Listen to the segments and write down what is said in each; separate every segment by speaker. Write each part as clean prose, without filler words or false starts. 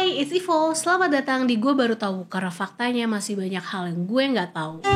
Speaker 1: Hai, it's Ivo. Selamat datang di Gue Baru Tahu, karena faktanya masih banyak hal yang gue nggak tahu.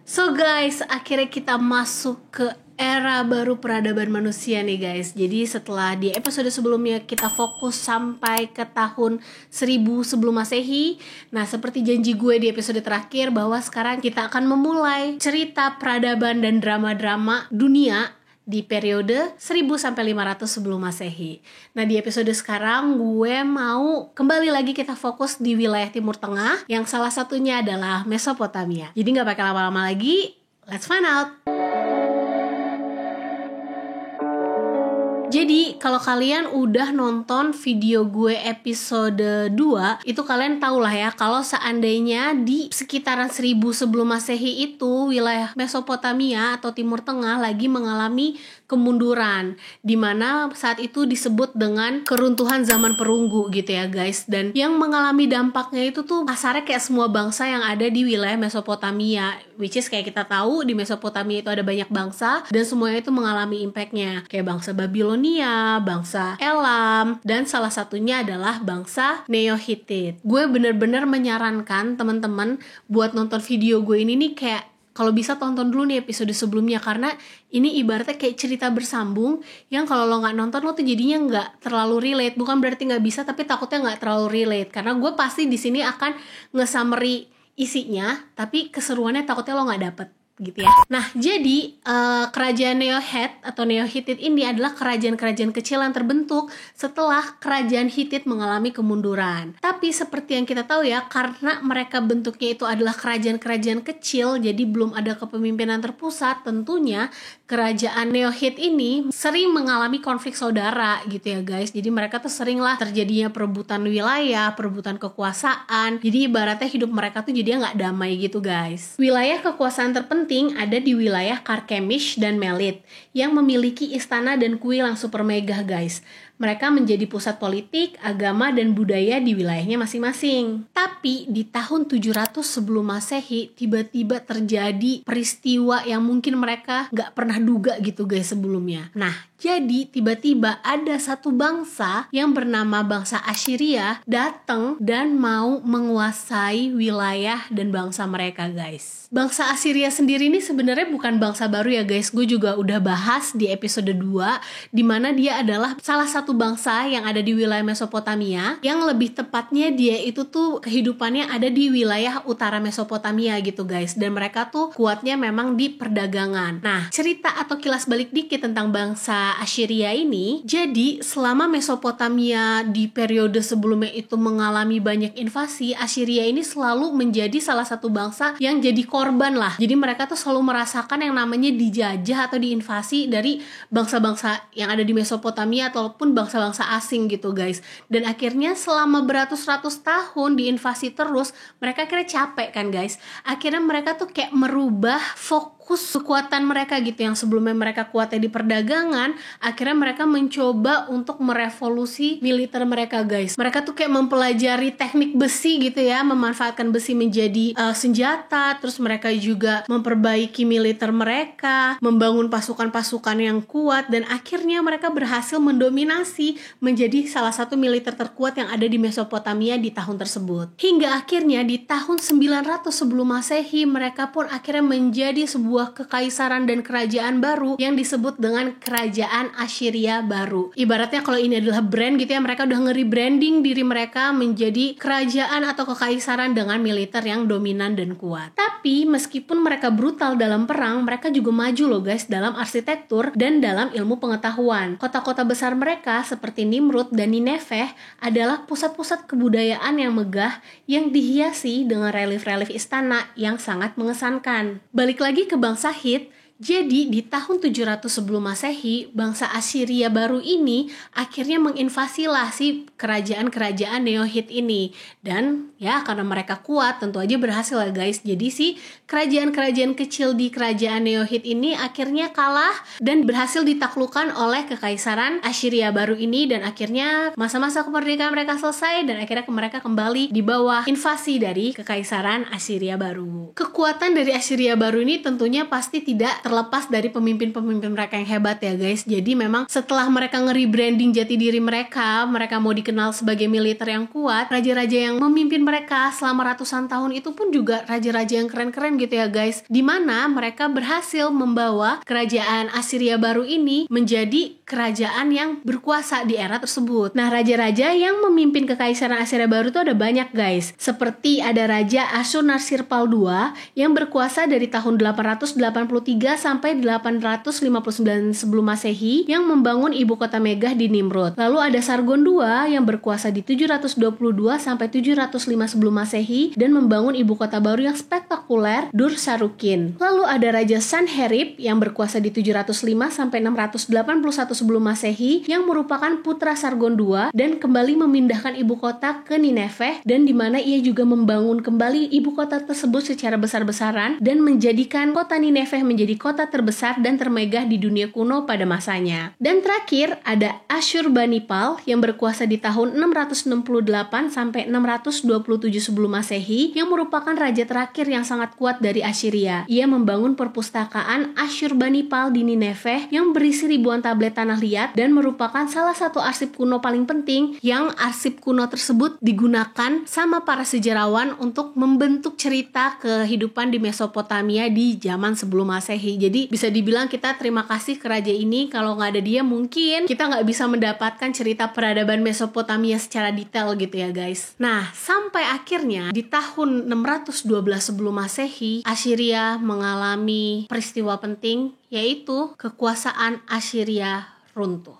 Speaker 1: So guys, akhirnya kita masuk ke era baru peradaban manusia nih guys. Jadi setelah di episode sebelumnya kita fokus sampai ke tahun 1000 sebelum Masehi. Nah, seperti janji gue di episode terakhir bahwa sekarang kita akan memulai cerita peradaban dan drama-drama dunia di periode 1000 sampai 500 sebelum Masehi. Nah, di episode sekarang gue mau kembali lagi kita fokus di wilayah Timur Tengah yang salah satunya adalah Mesopotamia. Jadi nggak pakai lama-lama lagi, let's find out. Jadi kalau kalian udah nonton video gue episode 2, itu kalian tau lah ya kalau seandainya di sekitaran 1000 sebelum Masehi itu wilayah Mesopotamia atau Timur Tengah lagi mengalami kemunduran, dimana saat itu disebut dengan keruntuhan zaman perunggu gitu ya guys. Dan yang mengalami dampaknya itu tuh kasarnya kayak semua bangsa yang ada di wilayah Mesopotamia, which is kayak kita tahu di Mesopotamia itu ada banyak bangsa dan semuanya itu mengalami impactnya, kayak bangsa Babilonia, bangsa Elam, dan salah satunya adalah bangsa Neo-Hittite. Gue bener-bener menyarankan teman-teman buat nonton video gue ini nih, kayak kalau bisa tonton dulu nih episode sebelumnya, karena ini ibaratnya kayak cerita bersambung yang kalau lo nggak nonton lo tuh jadinya nggak terlalu relate. Bukan berarti nggak bisa, tapi takutnya nggak terlalu relate, karena gue pasti di sini akan nge-summary isinya, tapi keseruannya takutnya lo nggak dapet gitu ya. Nah, jadi kerajaan Neo-Het atau Neo-Hittite ini adalah kerajaan-kerajaan kecil yang terbentuk setelah kerajaan Hittite mengalami kemunduran. Tapi seperti yang kita tahu ya, karena mereka bentuknya itu adalah kerajaan-kerajaan kecil, jadi belum ada kepemimpinan terpusat, tentunya kerajaan Neo-Hittite ini sering mengalami konflik saudara gitu ya guys. Jadi mereka tuh sering lah terjadinya perebutan wilayah, perebutan kekuasaan. Jadi ibaratnya hidup mereka tuh jadinya nggak damai gitu guys. Wilayah kekuasaan terpenting ada di wilayah Karkemish dan Melit yang memiliki istana dan kuil yang super megah guys. Mereka menjadi pusat politik, agama, dan budaya di wilayahnya masing-masing. Tapi di tahun 700 sebelum Masehi tiba-tiba terjadi peristiwa yang mungkin mereka gak pernah duga gitu guys sebelumnya. Nah, jadi tiba-tiba ada satu bangsa yang bernama bangsa Assyria datang dan mau menguasai wilayah dan bangsa mereka guys. Bangsa Assyria sendiri ini sebenarnya bukan bangsa baru ya guys. Gue juga udah bahas di episode 2 di mana dia adalah salah satu bangsa yang ada di wilayah Mesopotamia, yang lebih tepatnya dia itu tuh kehidupannya ada di wilayah utara Mesopotamia gitu guys. Dan mereka tuh kuatnya memang di perdagangan. Nah, cerita atau kilas balik dikit tentang bangsa Assyria ini. Jadi selama Mesopotamia di periode sebelumnya itu mengalami banyak invasi, Assyria ini selalu menjadi salah satu bangsa yang jadi korban lah. Jadi mereka tuh selalu merasakan yang namanya dijajah atau diinvasi dari bangsa-bangsa yang ada di Mesopotamia ataupun bangsa-bangsa asing gitu guys. Dan akhirnya selama beratus-ratus tahun diinvasi terus, mereka akhirnya capek kan guys. Akhirnya mereka tuh kayak merubah fokus kekuatan mereka gitu, yang sebelumnya mereka kuatnya di perdagangan, akhirnya mereka mencoba untuk merevolusi militer mereka guys. Mereka tuh kayak mempelajari teknik besi gitu ya, memanfaatkan besi menjadi senjata. Terus mereka juga memperbaiki militer mereka, membangun pasukan-pasukan yang kuat, dan akhirnya mereka berhasil mendominasi menjadi salah satu militer terkuat yang ada di Mesopotamia di tahun tersebut. Hingga akhirnya di tahun 900 sebelum Masehi mereka pun akhirnya menjadi sebuah kekaisaran dan kerajaan baru yang disebut dengan kerajaan Assyria baru. Ibaratnya kalau ini adalah brand gitu ya, mereka udah nge-rebranding diri mereka menjadi kerajaan atau kekaisaran dengan militer yang dominan dan kuat. Tapi meskipun mereka brutal dalam perang, mereka juga maju loh guys dalam arsitektur dan dalam ilmu pengetahuan. Kota-kota besar mereka seperti Nimrud dan Nineveh adalah pusat-pusat kebudayaan yang megah yang dihiasi dengan relief-relief istana yang sangat mengesankan. Balik lagi ke bangsa Hittite. Jadi di tahun 700 sebelum Masehi, bangsa Assyria baru ini akhirnya menginvasi lah si kerajaan-kerajaan Neo-Hittite ini. Dan Ya, karena mereka kuat, tentu aja berhasil ya guys. Jadi si kerajaan-kerajaan kecil di kerajaan Neohit ini akhirnya kalah dan berhasil ditaklukkan oleh kekaisaran Assyria baru ini, dan akhirnya masa-masa kemerdekaan mereka selesai dan akhirnya mereka kembali di bawah invasi dari kekaisaran Assyria baru. Kekuatan dari Assyria baru ini tentunya pasti tidak terlepas dari pemimpin-pemimpin mereka yang hebat ya guys. Jadi memang setelah mereka nge-rebranding jati diri mereka mau dikenal sebagai militer yang kuat, raja-raja yang memimpin mereka selama ratusan tahun itu pun juga raja-raja yang keren-keren gitu ya guys, dimana mereka berhasil membawa kerajaan Assyria baru ini menjadi kerajaan yang berkuasa di era tersebut. Nah, raja-raja yang memimpin kekaisaran Assyria baru itu ada banyak guys, seperti ada Raja Ashurnasirpal II yang berkuasa dari tahun 883 sampai 859 sebelum Masehi yang membangun ibu kota Megah di Nimrud. Lalu ada Sargon II yang berkuasa di 722 sampai 705 sebelum Masehi dan membangun ibu kota baru yang spektakuler, Dur Sarukin. Lalu ada Raja Sanherib yang berkuasa di 705 sampai 681 sebelum Masehi yang merupakan putra Sargon II dan kembali memindahkan ibu kota ke Nineveh, dan di mana ia juga membangun kembali ibu kota tersebut secara besar-besaran dan menjadikan kota Nineveh menjadi kota terbesar dan termegah di dunia kuno pada masanya. Dan terakhir ada Asyurbanipal yang berkuasa di tahun 668 sampai 627 sebelum Masehi yang merupakan raja terakhir yang sangat kuat dari Assyria. Ia membangun perpustakaan Asyurbanipal di Nineveh yang berisi ribuan tablet tanah liat dan merupakan salah satu arsip kuno paling penting, yang arsip kuno tersebut digunakan sama para sejarawan untuk membentuk cerita kehidupan di Mesopotamia di zaman sebelum Masehi. Jadi bisa dibilang kita terima kasih ke raja ini, kalau nggak ada dia mungkin kita nggak bisa mendapatkan cerita peradaban Mesopotamia secara detail gitu ya guys. Nah, sampai akhirnya di tahun 612 sebelum Masehi, Assyria mengalami peristiwa penting, yaitu kekuasaan Assyria runtuh.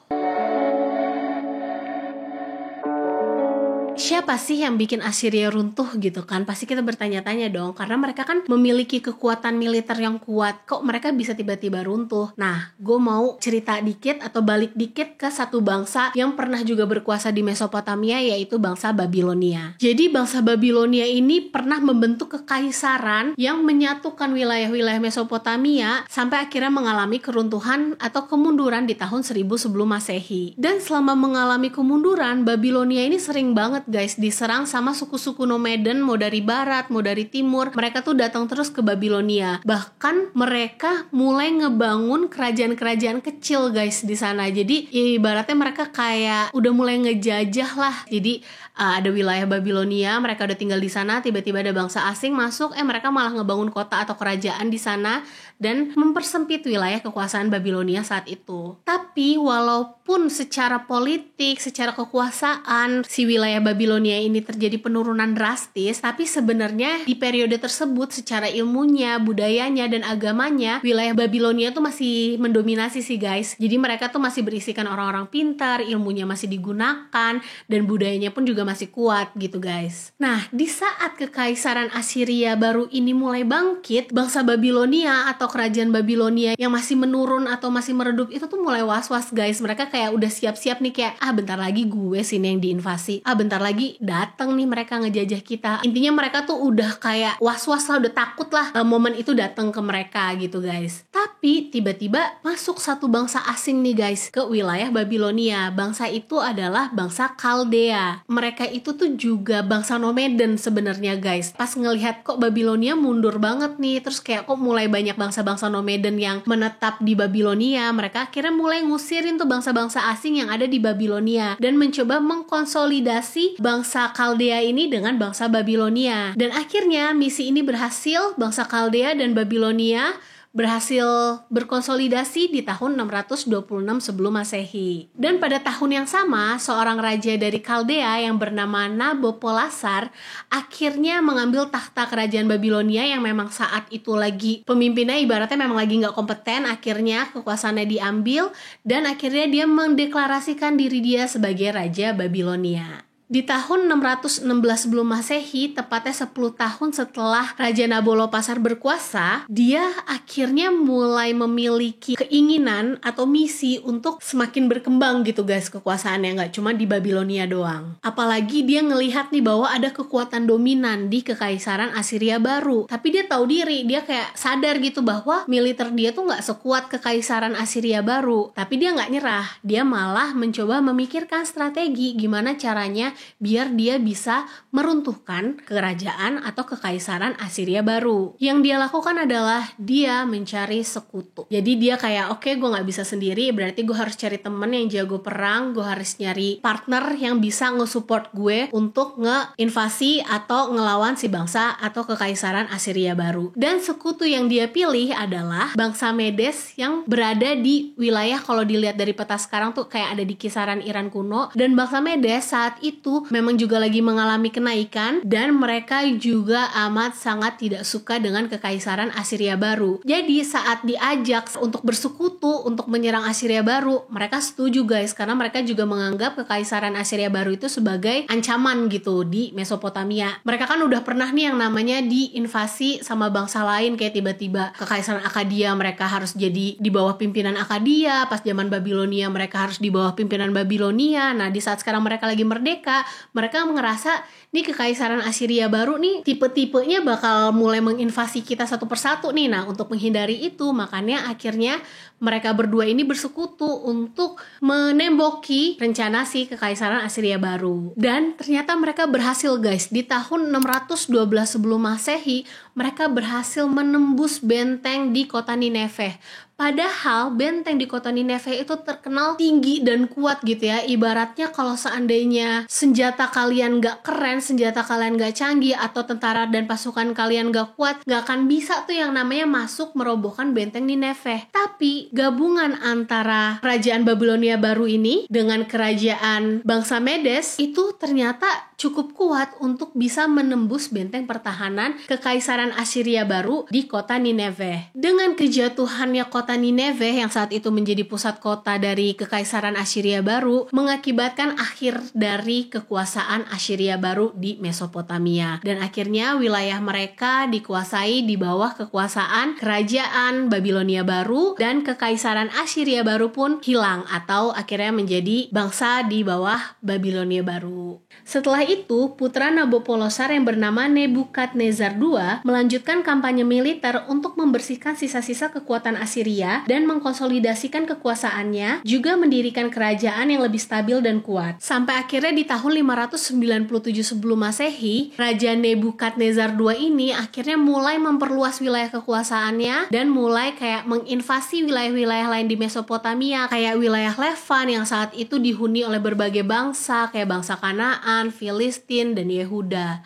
Speaker 1: Siapa sih yang bikin Assyria runtuh gitu kan? Pasti kita bertanya-tanya dong, karena mereka kan memiliki kekuatan militer yang kuat. Kok mereka bisa tiba-tiba runtuh? Nah, gue mau cerita dikit atau balik dikit ke satu bangsa yang pernah juga berkuasa di Mesopotamia, yaitu bangsa Babilonia. Jadi bangsa Babilonia ini pernah membentuk kekaisaran yang menyatukan wilayah-wilayah Mesopotamia sampai akhirnya mengalami keruntuhan atau kemunduran di tahun 1000 sebelum Masehi. Dan selama mengalami kemunduran, Babilonia ini sering banget guys diserang sama suku-suku nomaden, mau dari barat, mau dari timur. Mereka tuh datang terus ke Babilonia. Bahkan mereka mulai ngebangun kerajaan-kerajaan kecil guys di sana. Jadi ibaratnya mereka kayak udah mulai ngejajah lah. Jadi ada wilayah Babilonia, mereka udah tinggal di sana, tiba-tiba ada bangsa asing masuk, mereka malah ngebangun kota atau kerajaan di sana dan mempersempit wilayah kekuasaan Babilonia saat itu. Tapi walaupun secara politik, secara kekuasaan si wilayah Babilonia ini terjadi penurunan drastis, tapi sebenarnya di periode tersebut secara ilmunya, budayanya, dan agamanya, wilayah Babilonia tuh masih mendominasi sih guys. Jadi mereka tuh masih berisikan orang-orang pintar, ilmunya masih digunakan, dan budayanya pun juga masih kuat gitu guys. Nah, di saat kekaisaran Assyria baru ini mulai bangkit, bangsa Babilonia atau kerajaan Babilonia yang masih menurun atau masih meredup itu tuh mulai was-was guys. Mereka kayak udah siap-siap nih, kayak bentar lagi gue sini yang diinvasi, bentar lagi datang nih mereka ngejajah kita. Intinya mereka tuh udah kayak was-was lah, udah takut lah momen itu datang ke mereka gitu guys. Tapi tiba-tiba masuk satu bangsa asing nih guys ke wilayah Babilonia. Bangsa itu adalah bangsa Kaldea. Mereka itu tuh juga bangsa nomaden sebenarnya guys. Pas ngelihat kok Babilonia mundur banget nih, terus kayak kok mulai banyak bangsa-bangsa nomaden yang menetap di Babilonia, mereka akhirnya mulai ngusirin tuh bangsa-bangsa asing yang ada di Babilonia dan mencoba mengkonsolidasi bangsa Kaldea ini dengan bangsa Babilonia. Dan akhirnya misi ini berhasil, bangsa Kaldea dan Babilonia berhasil berkonsolidasi di tahun 626 sebelum Masehi. Dan pada tahun yang sama, seorang raja dari Kaldea yang bernama Nabopolassar akhirnya mengambil tahta kerajaan Babilonia yang memang saat itu lagi pemimpinnya ibaratnya memang lagi nggak kompeten. Akhirnya kekuasaannya diambil dan akhirnya dia mendeklarasikan diri dia sebagai Raja Babilonia. Di tahun 616 sebelum Masehi, tepatnya 10 tahun setelah Raja Nabopolassar berkuasa, dia akhirnya mulai memiliki keinginan atau misi untuk semakin berkembang gitu guys kekuasaannya, nggak cuma di Babilonia doang. Apalagi dia ngelihat nih bahwa ada kekuatan dominan di Kekaisaran Assyria baru. Tapi dia tahu diri, dia kayak sadar gitu bahwa militer dia tuh nggak sekuat Kekaisaran Assyria baru. Tapi dia nggak nyerah, dia malah mencoba memikirkan strategi gimana caranya biar dia bisa meruntuhkan kerajaan atau kekaisaran Assyria baru. Yang dia lakukan adalah dia mencari sekutu. Jadi dia kayak oke, gue gak bisa sendiri, berarti gue harus cari temen yang jago perang, gue harus nyari partner yang bisa nge-support gue untuk nge-invasi atau ngelawan si bangsa atau kekaisaran Assyria baru. Dan sekutu yang dia pilih adalah bangsa Medes yang berada di wilayah, kalau dilihat dari peta sekarang tuh kayak ada di kisaran Iran kuno. Dan bangsa Medes saat itu memang juga lagi mengalami kenaikan dan mereka juga amat sangat tidak suka dengan kekaisaran Assyria baru. Jadi saat diajak untuk bersekutu untuk menyerang Assyria baru, mereka setuju guys, karena mereka juga menganggap kekaisaran Assyria baru itu sebagai ancaman gitu di Mesopotamia. Mereka kan udah pernah nih yang namanya diinvasi sama bangsa lain, kayak tiba-tiba kekaisaran Akkadia mereka harus jadi di bawah pimpinan Akkadia, pas zaman Babilonia mereka harus di bawah pimpinan Babilonia. Nah di saat sekarang mereka lagi merdeka, mereka ngerasa nih kekaisaran Assyria baru nih tipe-tipenya bakal mulai menginvasi kita satu persatu nih. Nah untuk menghindari itu, makanya akhirnya mereka berdua ini bersekutu untuk menemboki rencana si kekaisaran Assyria baru. Dan ternyata mereka berhasil guys. Di tahun 612 sebelum Masehi, mereka berhasil menembus benteng di kota Nineveh. Padahal benteng di kota Nineveh itu terkenal tinggi dan kuat gitu ya. Ibaratnya kalau seandainya senjata kalian gak keren, senjata kalian gak canggih, atau tentara dan pasukan kalian gak kuat, gak akan bisa tuh yang namanya masuk merobohkan benteng Nineveh. Tapi gabungan antara kerajaan Babilonia baru ini dengan kerajaan bangsa Medes itu ternyata cukup kuat untuk bisa menembus benteng pertahanan kekaisaran Assyria baru di kota Nineveh. Dengan kejatuhannya kota Nineveh yang saat itu menjadi pusat kota dari kekaisaran Assyria baru, mengakibatkan akhir dari kekuasaan Assyria baru di Mesopotamia. Dan akhirnya wilayah mereka dikuasai di bawah kekuasaan kerajaan Babilonia baru, dan kekaisaran Assyria baru pun hilang atau akhirnya menjadi bangsa di bawah Babilonia baru. Setelah itu, putra Nabopolassar yang bernama Nebukadnezar II melanjutkan kampanye militer untuk membersihkan sisa-sisa kekuatan Assyria dan mengkonsolidasikan kekuasaannya, juga mendirikan kerajaan yang lebih stabil dan kuat. Sampai akhirnya di tahun 597 sebelum Masehi, Raja Nebukadnezar II ini akhirnya mulai memperluas wilayah kekuasaannya dan mulai kayak menginvasi wilayah-wilayah lain di Mesopotamia, kayak wilayah Levan yang saat itu dihuni oleh berbagai bangsa, kayak bangsa Kanaan, Filistin, dan Yehuda.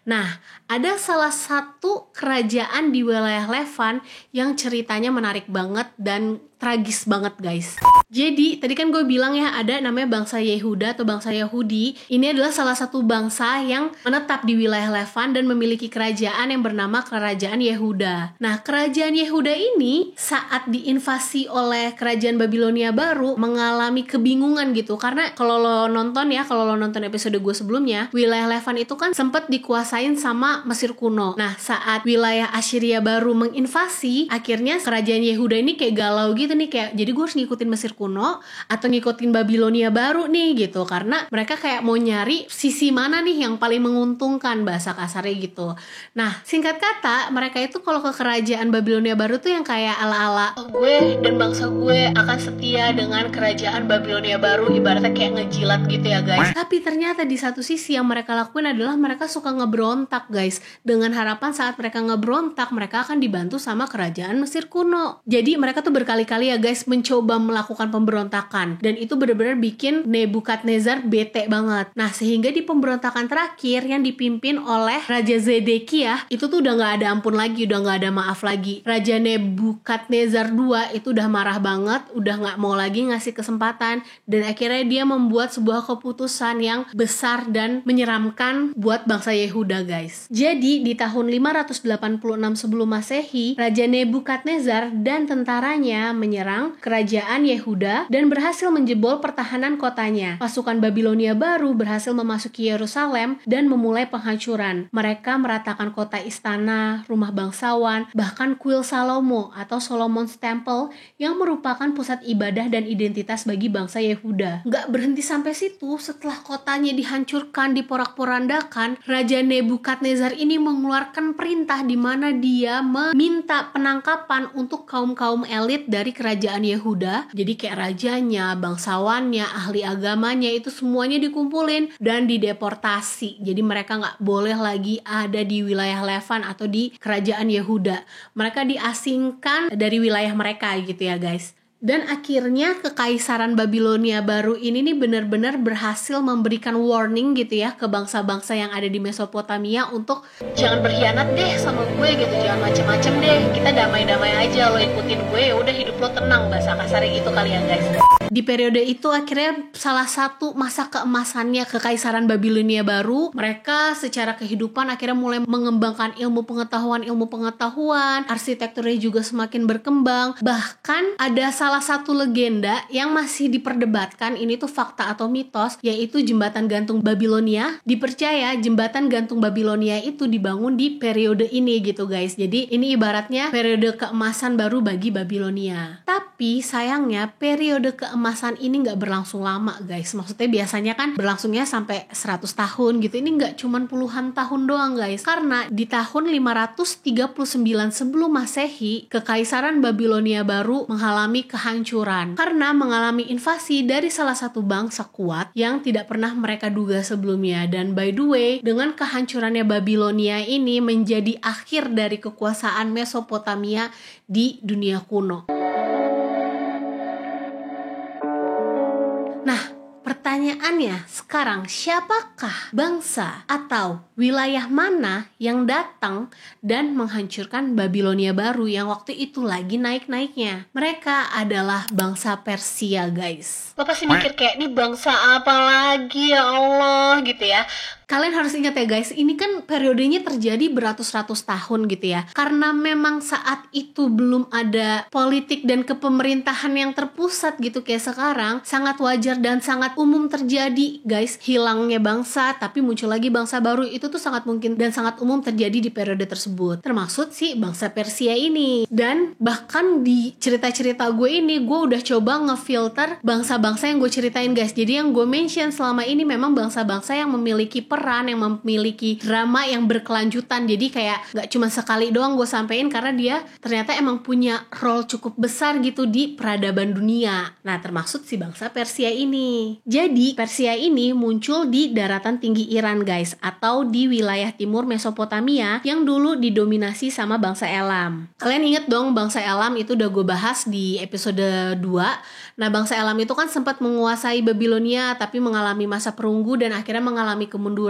Speaker 1: Nah, ada salah satu kerajaan di wilayah Levan yang ceritanya menarik banget dan tragis banget guys. Jadi tadi kan gue bilang ya ada namanya bangsa Yehuda atau bangsa Yahudi. Ini adalah salah satu bangsa yang menetap di wilayah Levan dan memiliki kerajaan yang bernama Kerajaan Yehuda. Nah kerajaan Yehuda ini saat diinvasi oleh kerajaan Babilonia baru mengalami kebingungan gitu. Karena kalau lo nonton episode gue sebelumnya, wilayah Levan itu kan sempat dikuasain sama Mesir kuno. Nah saat wilayah Assyria baru menginvasi, akhirnya kerajaan Yehuda ini kayak galau gitu nih, kayak jadi gue harus ngikutin Mesir kuno atau ngikutin Babilonia baru nih gitu, karena mereka kayak mau nyari sisi mana nih yang paling menguntungkan, bahasa kasarnya gitu. Nah singkat kata, mereka itu kalau ke kerajaan Babilonia baru tuh yang kayak ala-ala gue dan bangsa gue akan setia dengan kerajaan Babilonia baru, ibaratnya kayak ngejilat gitu ya guys. Tapi ternyata di satu sisi yang mereka lakuin adalah mereka suka ngebrontak guys, dengan harapan saat mereka ngebrontak mereka akan dibantu sama kerajaan Mesir kuno. Jadi mereka tuh berkali-kali ya guys mencoba melakukan pemberontakan, dan itu benar-benar bikin Nebukadnezar bete banget. Nah sehingga di pemberontakan terakhir yang dipimpin oleh Raja Zedekiah itu tuh udah gak ada ampun lagi, udah gak ada maaf lagi. Raja Nebukadnezar II itu udah marah banget, udah gak mau lagi ngasih kesempatan, dan akhirnya dia membuat sebuah keputusan yang besar dan menyeramkan buat bangsa Yehuda guys. Jadi di tahun 586 sebelum Masehi, Raja Nebukadnezar dan tentaranya menyerang kerajaan Yehuda dan berhasil menjebol pertahanan kotanya. Pasukan Babilonia baru berhasil memasuki Yerusalem dan memulai penghancuran. Mereka meratakan kota istana, rumah bangsawan, bahkan kuil Salomo atau Solomon's Temple yang merupakan pusat ibadah dan identitas bagi bangsa Yehuda. Nggak berhenti sampai situ, setelah kotanya dihancurkan, diporak-porandakan, Raja Nebukadnezar ini mengeluarkan perintah di mana dia meminta penangkapan untuk kaum-kaum elit dari kerajaan Yehuda. Jadi kayak rajanya, bangsawannya, ahli agamanya itu semuanya dikumpulin dan dideportasi. Jadi mereka nggak boleh lagi ada di wilayah Levan atau di kerajaan Yehuda. Mereka diasingkan dari wilayah mereka gitu ya guys. Dan akhirnya kekaisaran Babilonia baru ini nih benar-benar berhasil memberikan warning gitu ya ke bangsa-bangsa yang ada di Mesopotamia untuk jangan berkhianat deh sama gue gitu, jangan macem-macem deh, kita damai-damai aja, lo ikutin gue ya udah hidup lo tenang, bahasa kasarnya gitu kali ya guys. Di periode itu akhirnya salah satu masa keemasannya kekaisaran Babilonia baru, mereka secara kehidupan akhirnya mulai mengembangkan ilmu pengetahuan, arsitekturnya juga semakin berkembang. Bahkan ada salah satu legenda yang masih diperdebatkan, ini tuh fakta atau mitos, yaitu jembatan gantung Babilonia. Dipercaya jembatan gantung Babilonia itu dibangun di periode ini gitu guys. Jadi ini ibaratnya periode keemasan baru bagi Babilonia. Tapi sayangnya periode keemasan ini nggak berlangsung lama guys. Maksudnya biasanya kan berlangsungnya sampai 100 tahun gitu. Ini nggak cuman puluhan tahun doang guys. Karena di tahun 539 sebelum Masehi, kekaisaran Babilonia baru mengalami kehancuran karena mengalami invasi dari salah satu bangsa kuat yang tidak pernah mereka duga sebelumnya. Dan by the way, dengan kehancurannya Babilonia ini menjadi akhir dari kekuasaan Mesopotamia di dunia kuno. Nah, pertanyaannya sekarang, siapakah bangsa atau wilayah mana yang datang dan menghancurkan Babilonia baru yang waktu itu lagi naik-naiknya? Mereka adalah bangsa Persia guys. Lo pasti mikir kayak, ini bangsa apa lagi ya Allah gitu ya. Kalian harus ingat ya guys, ini kan periodenya terjadi beratus-ratus tahun gitu ya. Karena memang saat itu belum ada politik dan kepemerintahan yang terpusat gitu kayak sekarang, sangat wajar dan sangat umum terjadi guys. Hilangnya bangsa tapi muncul lagi bangsa baru, itu tuh sangat mungkin dan sangat umum terjadi di periode tersebut. Termasuk si bangsa Persia ini. Dan bahkan di cerita-cerita gue ini, gue udah coba ngefilter bangsa-bangsa yang gue ceritain guys. Jadi yang gue mention selama ini memang bangsa-bangsa yang memiliki peran, yang memiliki drama yang berkelanjutan. Jadi kayak gak cuma sekali doang gue sampein, karena dia ternyata emang punya role cukup besar gitu di peradaban dunia. Nah, termasuk si bangsa Persia ini. Jadi Persia ini muncul di daratan tinggi Iran guys, atau di wilayah timur Mesopotamia yang dulu didominasi sama bangsa Elam. Kalian inget dong, bangsa Elam itu udah gue bahas di episode 2. Nah, bangsa Elam itu kan sempat menguasai Babilonia tapi mengalami masa perunggu dan akhirnya mengalami kemunduran.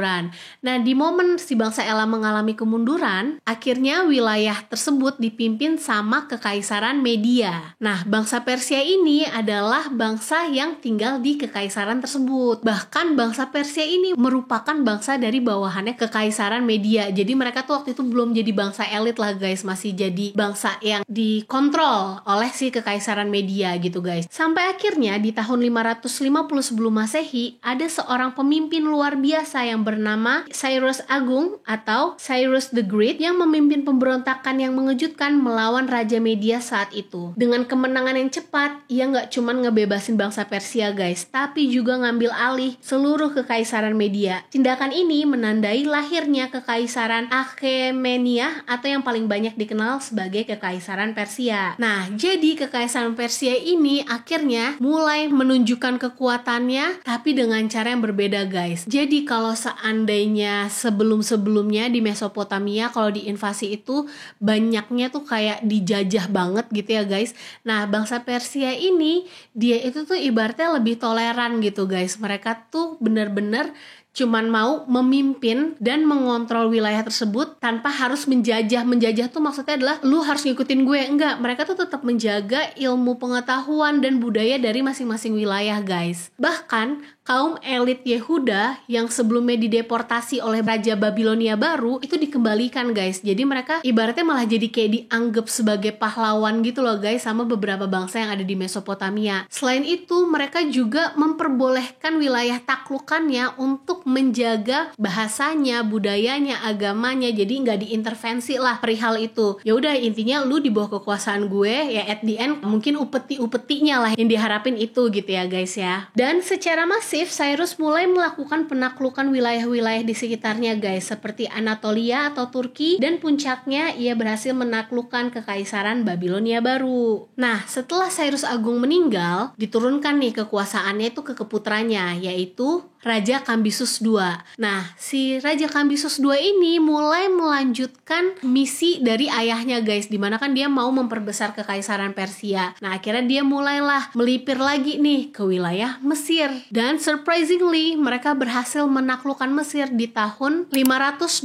Speaker 1: Nah, di momen si bangsa Elam mengalami kemunduran, akhirnya wilayah tersebut dipimpin sama kekaisaran Media. Nah, bangsa Persia ini adalah bangsa yang tinggal di kekaisaran tersebut. Bahkan bangsa Persia ini merupakan bangsa dari bawahannya kekaisaran Media. Jadi mereka tuh waktu itu belum jadi bangsa elit lah guys, masih jadi bangsa yang dikontrol oleh si kekaisaran Media gitu guys. Sampai akhirnya di tahun 550 sebelum Masehi, ada seorang pemimpin luar biasa yang bernama Cyrus Agung atau Cyrus the Great yang memimpin pemberontakan yang mengejutkan melawan Raja Media saat itu. Dengan kemenangan yang cepat, ia nggak cuma ngebebasin bangsa Persia guys, tapi juga ngambil alih seluruh kekaisaran Media. Tindakan ini menandai lahirnya kekaisaran Achaemenid atau yang paling banyak dikenal sebagai kekaisaran Persia. Nah, jadi kekaisaran Persia ini akhirnya mulai menunjukkan kekuatannya tapi dengan cara yang berbeda guys. Jadi kalau seandainya sebelum-sebelumnya di Mesopotamia kalau diinvasi itu banyaknya tuh kayak dijajah banget gitu ya guys. Nah, bangsa Persia ini dia itu tuh ibaratnya lebih toleran gitu guys. Mereka tuh bener-bener cuman mau memimpin dan mengontrol wilayah tersebut tanpa harus menjajah. Menjajah tuh maksudnya adalah lu harus ngikutin gue. Enggak, mereka tuh tetap menjaga ilmu pengetahuan dan budaya dari masing-masing wilayah, guys. Bahkan kaum elit Yehuda yang sebelumnya dideportasi oleh Raja Babilonia baru itu dikembalikan, guys. Jadi mereka ibaratnya malah jadi kayak dianggap sebagai pahlawan gitu loh, guys, sama beberapa bangsa yang ada di Mesopotamia. Selain itu, mereka juga memperbolehkan wilayah taklukannya untuk menjaga bahasanya, budayanya, agamanya. Jadi nggak diintervensi lah perihal itu. Ya udah, intinya lu di bawah kekuasaan gue, ya at the end mungkin upeti-upetinya lah yang diharapin itu gitu ya, guys ya. Dan secara masif Cyrus mulai melakukan penaklukan wilayah-wilayah di sekitarnya, guys, seperti Anatolia atau Turki, dan puncaknya ia berhasil menaklukkan kekaisaran Babilonia baru. Nah, setelah Cyrus Agung meninggal, diturunkan nih kekuasaannya itu ke keputranya, yaitu Raja Kambisus II. Nah, si Raja Kambisus II ini mulai melanjutkan misi dari ayahnya, guys, dimana kan dia mau memperbesar kekaisaran Persia. Nah, akhirnya dia mulailah melipir lagi nih ke wilayah Mesir. Dan surprisingly, mereka berhasil menaklukkan Mesir di tahun 525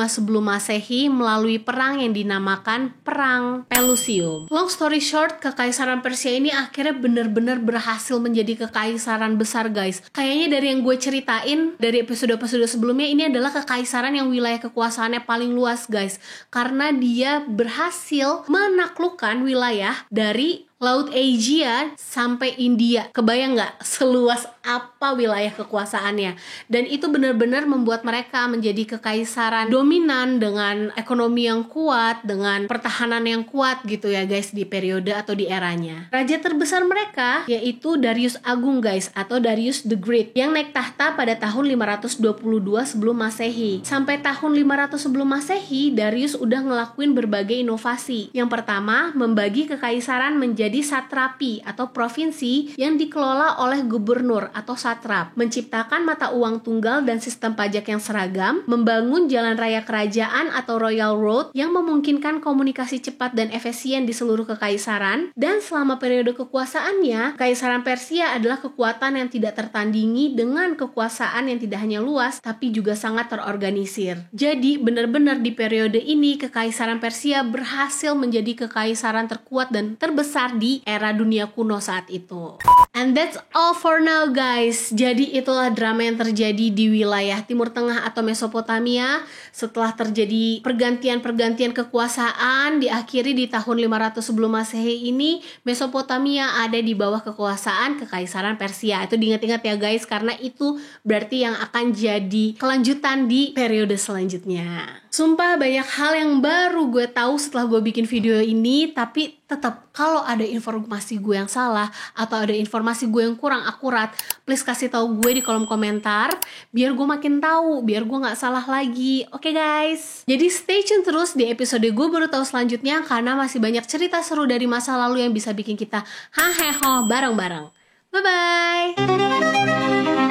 Speaker 1: sebelum Masehi melalui perang yang dinamakan Perang Pelusium. Long story short, kekaisaran Persia ini akhirnya benar-benar berhasil menjadi kekaisaran besar, guys. Kayaknya dari yang gue ceritain dari episode-episode sebelumnya, ini adalah kekaisaran yang wilayah kekuasaannya paling luas, guys, karena dia berhasil menaklukkan wilayah dari Laut Asia sampai India. Kebayang nggak seluas apa wilayah kekuasaannya? Dan itu benar-benar membuat mereka menjadi kekaisaran dominan dengan ekonomi yang kuat, dengan pertahanan yang kuat gitu ya, guys, di periode atau di eranya. Raja terbesar mereka yaitu Darius Agung, guys, atau Darius the Great, yang naik tahta pada tahun 522 sebelum Masehi. Sampai tahun 500 sebelum Masehi, Darius udah ngelakuin berbagai inovasi. Yang pertama, membagi kekaisaran menjadi satrapi atau provinsi yang dikelola oleh gubernur atau satrap, menciptakan mata uang tunggal dan sistem pajak yang seragam, membangun jalan raya kerajaan atau royal road yang memungkinkan komunikasi cepat dan efisien di seluruh kekaisaran. Dan selama periode kekuasaannya, Kekaisaran Persia adalah kekuatan yang tidak tertandingi dengan kekuasaan yang tidak hanya luas tapi juga sangat terorganisir. Jadi benar-benar di periode ini Kekaisaran Persia berhasil menjadi kekaisaran terkuat dan terbesar di era dunia kuno saat itu. And that's all for now, guys. Jadi itulah drama yang terjadi di wilayah Timur Tengah atau Mesopotamia setelah terjadi pergantian-pergantian kekuasaan. Diakhiri di tahun 500 sebelum Masehi ini, Mesopotamia ada di bawah kekuasaan Kekaisaran Persia. Itu diingat-ingat ya, guys, karena itu berarti yang akan jadi kelanjutan di periode selanjutnya. Sumpah banyak hal yang baru gue tahu setelah gue bikin video ini, tapi tetap kalau ada informasi gue yang salah atau ada informasi gue yang kurang akurat, please kasih tahu gue di kolom komentar biar gue makin tahu, biar gue nggak salah lagi. Oke, guys, jadi stay tune terus di episode Gue Baru Tahu selanjutnya karena masih banyak cerita seru dari masa lalu yang bisa bikin kita haheho bareng-bareng. Bye bye.